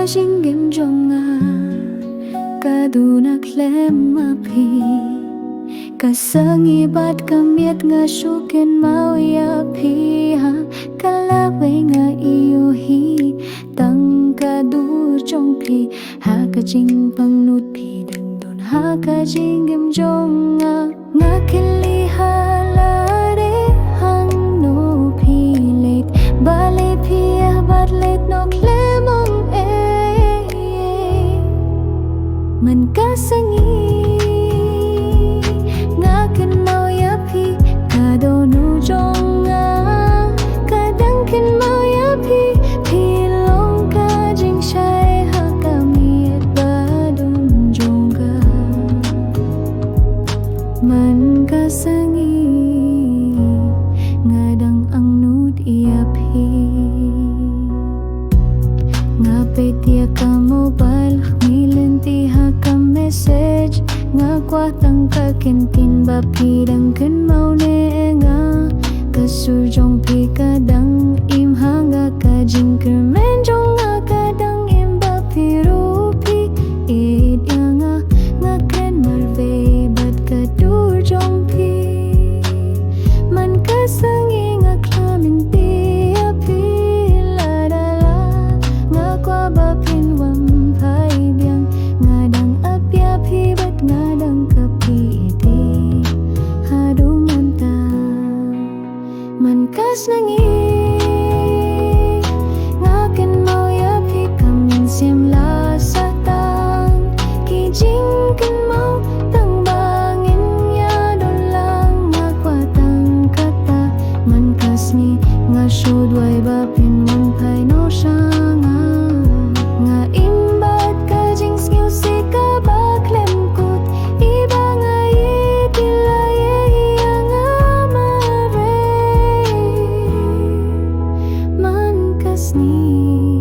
jinggim jonga kaduna klem api kasangibat kamiat nga syukin mau ya piha kalawe nga iuhi tang kadur jong pi ha kajing pangnut pi dan don ha kajinggim jonga nga kili halare hang no pilit bale pia batlet no klemong man kasangi ngaken mau ya pi kadonu jonga kadang ken mau ya pi pilong kajing syai hakamiat badun jonga man kasangi ngadang ang nut iya pi ngape tia ka mobile milenti ha ka message nga kwatang ka kintin ba pidang ken mau ne nga kasurjong pi kadang im hanga ka jingker menjong nga kadang im ba pirupi id nga ken marve bat kadur jong pi man kasangi nga klamin ti api ladala nga kwa ba pinwam pai biang ngadang apya pi bat ngadang kapi iti hadu manta man kas nangi ngaken mau ya pi kamin sim la satang kijing ken mau tang bangin ya dolang nga kwa tang kata man kas ni nga shodwai ba pinwam pai no shanga nga imbat kajing skill si ka baklem kut iba nga itila ye nga mare man kasni